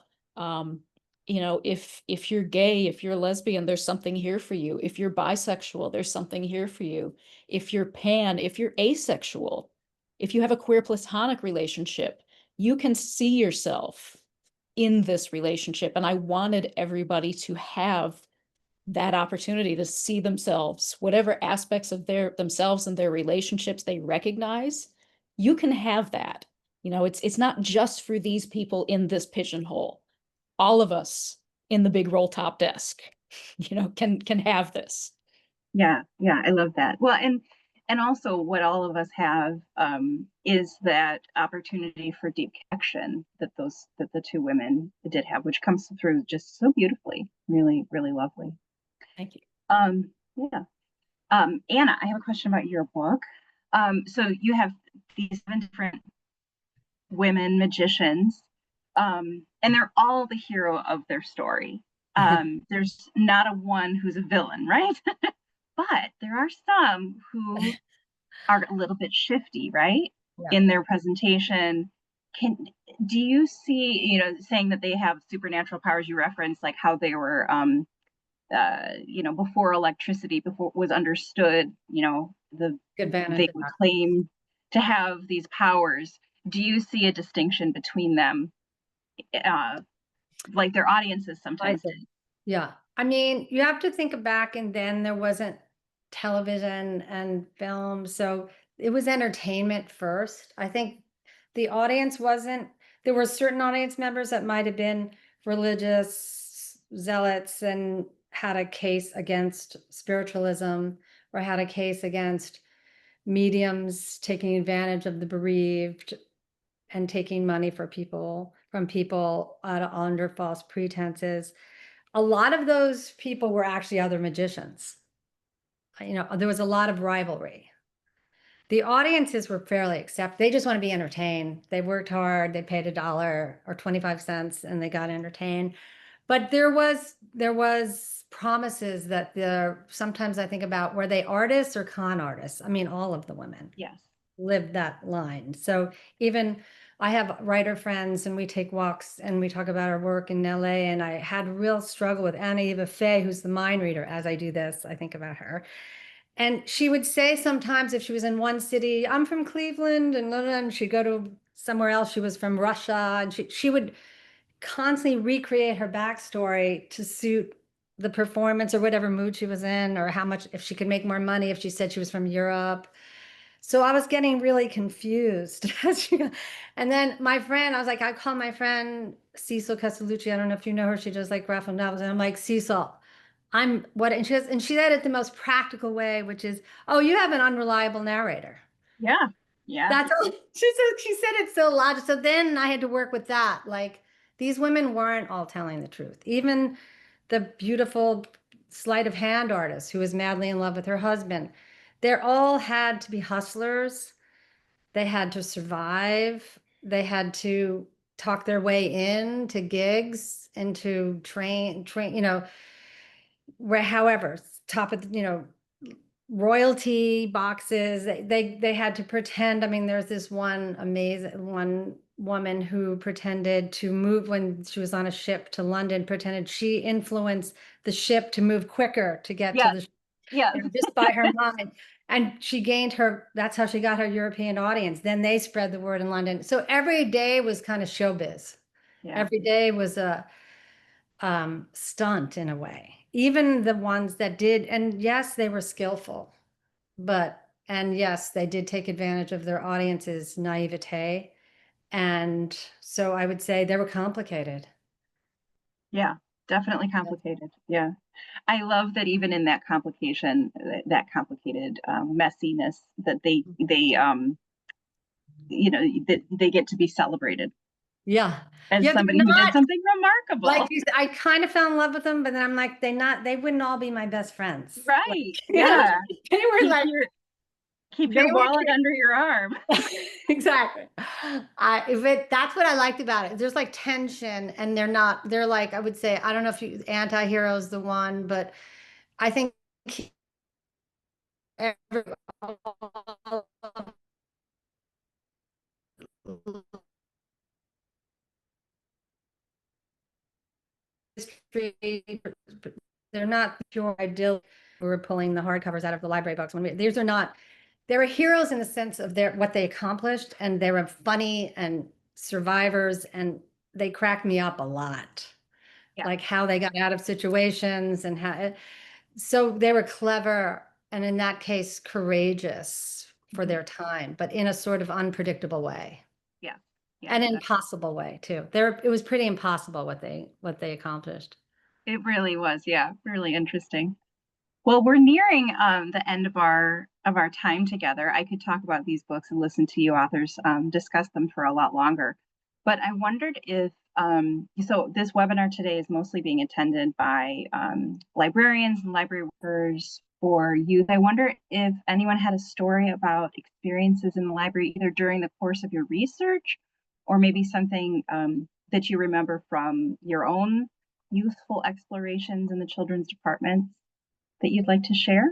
If you're gay, if you're lesbian, there's something here for you. If you're bisexual, there's something here for you. If you're pan, if you're asexual, if you have a queer platonic relationship, you can see yourself in this relationship. And I wanted everybody to have that opportunity to see themselves, whatever aspects of themselves and their relationships they recognize, you can have that. It's not just for these people in this pigeonhole. All of us in the big roll top desk, can have this. Yeah, I love that. Well, and also what all of us have is that opportunity for deep connection that the two women did have, which comes through just so beautifully. Really, really lovely. Thank you. Yeah. Anna, I have a question about your book. So you have these 7 different women magicians, and they're all the hero of their story. There's not a one who's a villain, right? But there are some who are a little bit shifty, right? Yeah. In their presentation. Do you see, saying that they have supernatural powers? You reference like how they were, before electricity, before it was understood, they would claim to have these powers. Do you see a distinction between them, like their audiences sometimes did? Yeah. I mean, you have to think back, and then there wasn't television and film. So it was entertainment first. I think the audience there were certain audience members that might have been religious zealots and had a case against spiritualism, or had a case against mediums taking advantage of the bereaved and taking money from people under false pretenses. A lot of those people were actually other magicians. There was a lot of rivalry. The audiences were fairly accepted. They just want to be entertained. They worked hard. They paid $1 or 25 cents, and they got entertained. But there was promises that sometimes I think about, were they artists or con artists? I mean, all of the women. Yes. Lived that line. So even I have writer friends, and we take walks and we talk about our work in LA. And I had a real struggle with Anna Eva Faye, who's the mind reader. As I do this, I think about her. And she would say sometimes, if she was in one city, I'm from Cleveland, and then she'd go to somewhere else, she was from Russia, and she would constantly recreate her backstory to suit the performance or whatever mood she was in, or how much, if she could make more money if she said she was from Europe. So I was getting really confused. And then my friend, I call my friend Cecil Castellucci. I don't know if you know her. She does like graphic novels. And I'm like, Cecil, and she said it the most practical way, which is, oh, you have an unreliable narrator. Yeah. That's all she said it so logical. So then I had to work with that. Like, these women weren't all telling the truth. Even the beautiful sleight of hand artist who was madly in love with her husband, they all had to be hustlers. They had to survive. They had to talk their way in to gigs and to train, however, top of, royalty boxes. They had to pretend. I mean, there's this one woman who pretended to move when she was on a ship to London, pretended she influenced the ship to move quicker to get to the ship, just by her mind. And that's how she got her European audience. Then they spread the word in London. So every day was kind of showbiz. Yeah. Every day was a stunt in a way. Even the ones that did, and yes, they were skillful, and yes, they did take advantage of their audience's naivete. And so I would say they were complicated. Yeah, definitely complicated. Yeah. I love that even in that complication, that complicated messiness, that they that they get to be celebrated Yeah. as Yeah, somebody who did something remarkable. like you said, I kind of fell in love with them, but then I'm like, they wouldn't all be my best friends. Right. Like, Yeah. they were Keep like, keep they your were wallet under your arm. exactly. That's what I liked about it. There's like tension, and they're like, I would say, I don't know if anti-hero is the one, but I think every, all of history, they're not pure ideal. We were pulling the hardcovers out of the library books. These are not, they were heroes in the sense of what they accomplished, and they were funny and survivors, and they cracked me up a lot. Yeah. Like how they got out of situations and how, so they were clever, and in that case, courageous for their time, but in a sort of unpredictable way. Yeah. An impossible way too. It was pretty impossible what they accomplished. It really was. Yeah. Really interesting. Well, we're nearing the end of our time together. I could talk about these books and listen to you authors discuss them for a lot longer. But I wondered if, so this webinar today is mostly being attended by librarians and library workers or youth. I wonder if anyone had a story about experiences in the library, either during the course of your research or maybe something that you remember from your own youthful explorations in the children's departments that you'd like to share?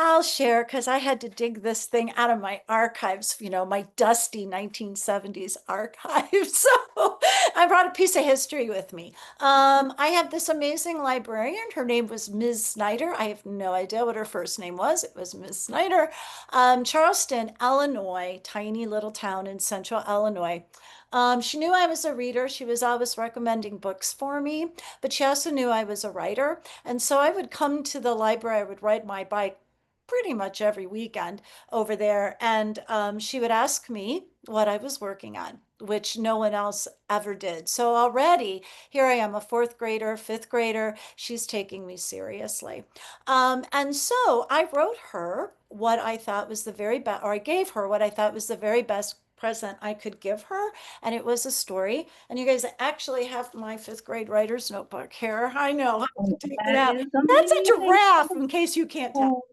I'll share because I had to dig this thing out of my archives, my dusty 1970s archives. So I brought a piece of history with me. I have this amazing librarian. Her name was Ms. Snyder. I have no idea what her first name was. It was Ms. Snyder. Charleston, Illinois, tiny little town in central Illinois. She knew I was a reader. She was always recommending books for me, but she also knew I was a writer. And so I would come to the library, I would ride my bike pretty much every weekend over there. And she would ask me what I was working on, which no one else ever did. So already here I am, a fourth grader, fifth grader. She's taking me seriously. And so I wrote her what I thought was the very best, or I gave her what I thought was the very best present I could give her. And it was a story. And you guys actually have my fifth grade writer's notebook here. I know. Take it out. That's a giraffe, in case you can't tell.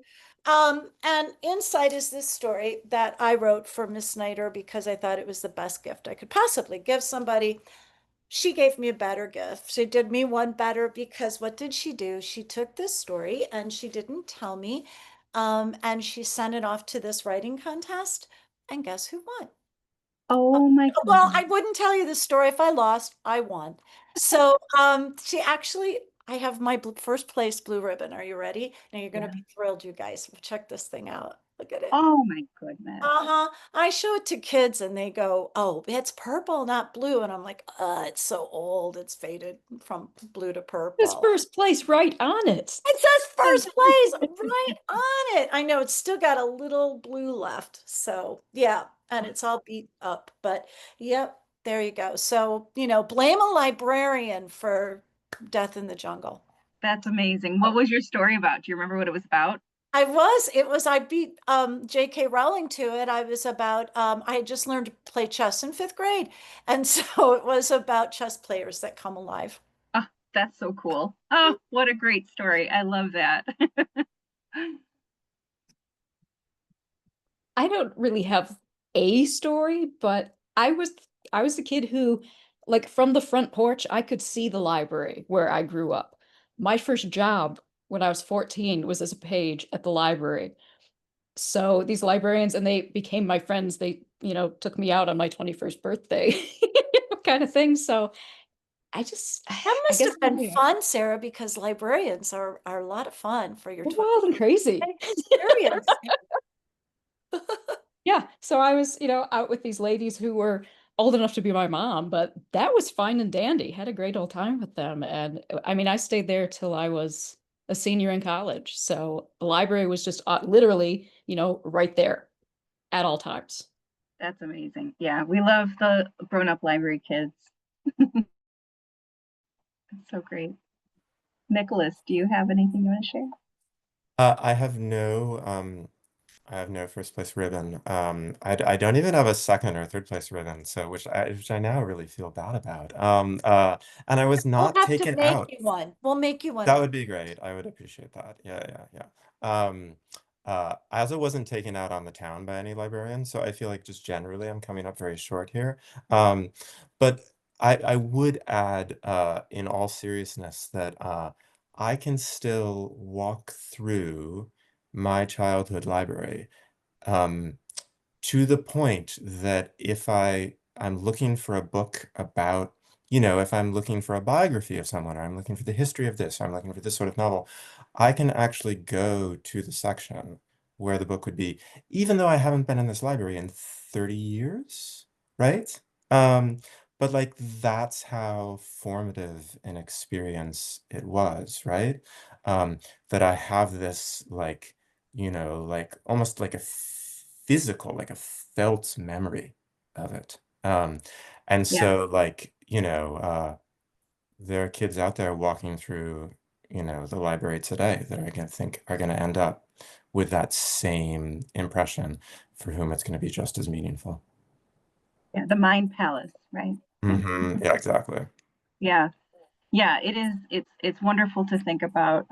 And inside is this story that I wrote for Miss Snyder because I thought it was the best gift I could possibly give somebody. She gave me a better gift. She did me one better because what did she do? She took this story and she didn't tell me. And she sent it off to this writing contest. And guess who won? Oh my goodness. Well, I wouldn't tell you the story if I lost. I won. So she actually, I have my first place blue ribbon. Are you ready? Now you're going to be thrilled, you guys. Check this thing out. Look at it. Oh my goodness. I show it to kids and they go, "Oh, it's purple, not blue." And I'm like, it's so old. It's faded from blue to purple. It's first place right on it. It says first place right on it. I know it's still got a little blue left. So yeah, and it's all beat up, but yep, there you go. So, blame a librarian for Death in the Jungle. That's amazing. What was your story about? Do you remember what it was about? I beat J.K. Rowling to it. I was about, I had just learned to play chess in fifth grade. And so it was about chess players that come alive. Oh, that's so cool. Oh, what a great story. I love that. I don't really have a story, but I was the kid who, like, from the front porch, I could see the library where I grew up. My first job when I was 14 was as a page at the library. So these librarians, and they became my friends. They, took me out on my 21st birthday, kind of thing. So That must have been fun, Sarah, because librarians are a lot of fun for your wild and crazy experience. Yeah, so I was, out with these ladies who were old enough to be my mom, but that was fine and dandy. Had a great old time with them. And I mean, I stayed there till I was a senior in college. So the library was just literally, right there at all times. That's amazing. Yeah, we love the grown-up library kids. That's so great. Nicholas, do you have anything you want to share? I have I have no first place ribbon. I don't even have a second or third place ribbon, so which I now really feel bad about. And I was We'll not have to taken make out. you one. We'll make you one. That would be great. I would appreciate that. Yeah, yeah, yeah. I also wasn't taken out on the town by any librarian, so I feel like just generally I'm coming up very short here. But I would add, in all seriousness, that I can still walk through my childhood library. Um, to the point that if I'm looking for a book about, if I'm looking for a biography of someone, or I'm looking for the history of this, or I'm looking for this sort of novel, I can actually go to the section where the book would be, even though I haven't been in this library in 30 years, right? Um, but like that's how formative an experience it was, right? That I have this like almost like a physical, like a felt memory of it. And Yeah. so like, there are kids out there walking through, the library today that I can think are going to end up with that same impression for whom it's going to be just as meaningful. Yeah, the mind palace, right? Yeah. Yeah, exactly. Yeah. Yeah, it is. It's wonderful to think about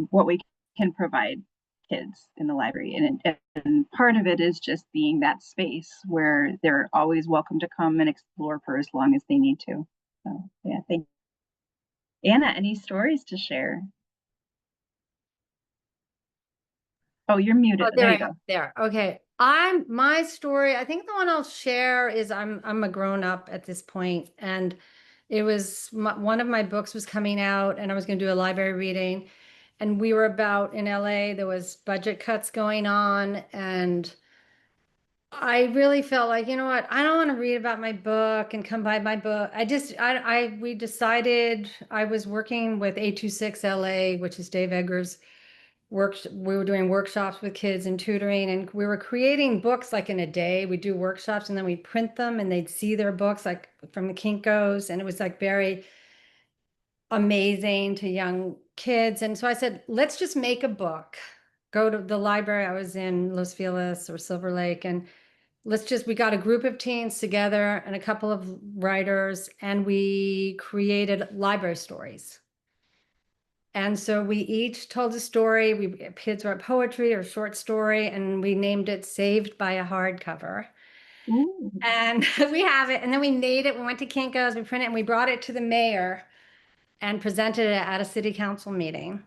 what we can provide kids in the library, and part of it is just being that space where they're always welcome to come and explore for as long as they need to. So yeah, thank you. Anna, any stories to share? Oh, you're Oh, muted. there There I you am. go. There. Okay. My story, I think the one I'll share is I'm a grown up at this point, and it was one of my books was coming out, and I was going to do a library reading, and we were about in LA. There was budget cuts going on, and I really felt like, you know what, I don't want to read about my book and come by my book. We decided I was working with 826 LA, which is Dave Eggers' we were doing workshops with kids and tutoring, and we were creating books like in a day. We do workshops and then we print them and they'd see their books like from the Kinko's, and it was like very amazing to young kids. And so I said, let's just make a book. Go to the library. I was in Los Feliz or Silver Lake, and we got a group of teens together and a couple of writers, and we created library stories. And so we each told a story. Kids wrote poetry or short story, and we named it Saved by a Hardcover. Ooh. And we have it. And then we made it. We went to Kinko's, we printed it, and we brought it to the mayor and presented it at a city council meeting.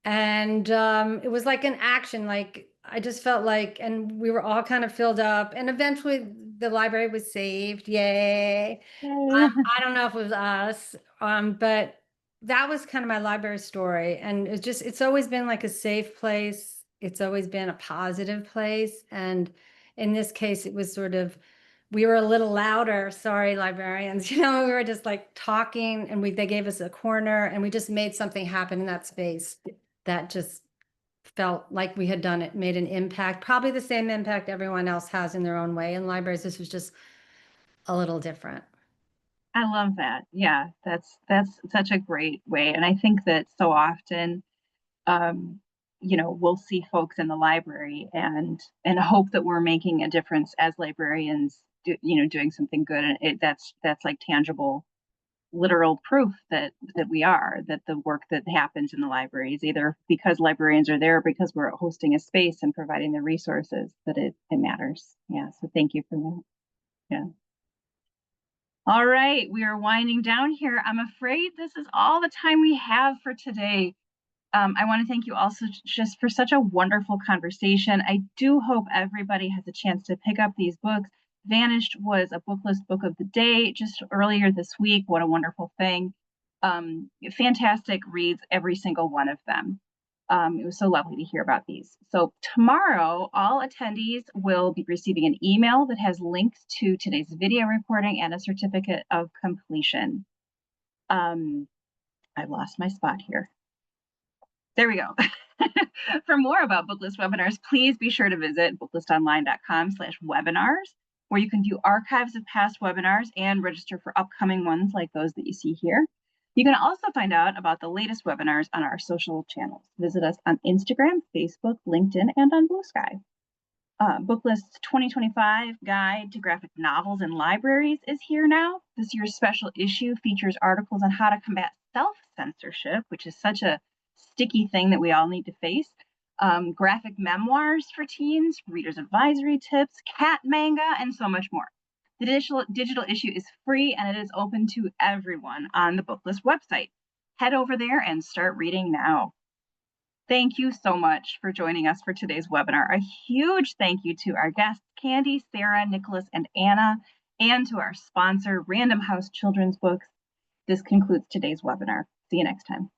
And it was like an action, like I just felt like, and we were all kind of filled up. And eventually the library was saved. Yay. I don't know if it was us, but that was kind of my library story. And it's always been like a safe place. It's always been a positive place. And in this case, it was sort of, we were a little louder. Sorry, librarians. We were just like talking, and they gave us a corner, and we just made something happen in that space that just felt like we had done it, made an impact, probably the same impact everyone else has in their own way in libraries. This was just a little different. I love that. Yeah, that's such a great way. And I think that so often, um, we'll see folks in the library and hope that we're making a difference as librarians, doing something good. And that's like tangible, literal proof that we are, that the work that happens in the library is either because librarians are there, because we're hosting a space and providing the resources, that it matters. Yeah. So thank you for that. Yeah. All right, we are winding down here. I'm afraid this is all the time we have for today. I want to thank you also just for such a wonderful conversation. I do hope everybody has a chance to pick up these books. Vanished was a Booklist book of the day just earlier this week. What a wonderful thing. Fantastic reads, every single one of them. It was so lovely to hear about these. So tomorrow, all attendees will be receiving an email that has links to today's video recording and a certificate of completion. I've lost my spot here. There we go. For more about Booklist webinars, please be sure to visit booklistonline.com/webinars, where you can view archives of past webinars and register for upcoming ones like those that you see here. You can also find out about the latest webinars on our social channels. Visit us on Instagram, Facebook, LinkedIn, and on Blue Sky. Booklist's 2025 Guide to Graphic Novels in Libraries is here now. This year's special issue features articles on how to combat self-censorship, which is such a sticky thing that we all need to face, graphic memoirs for teens, reader's advisory tips, cat manga, and so much more. The digital issue is free and it is open to everyone on the Booklist website. Head over there and start reading now. Thank you so much for joining us for today's webinar. A huge thank you to our guests, Candy, Sarah, Nicholas, and Anna, and to our sponsor, Random House Children's Books. This concludes today's webinar. See you next time.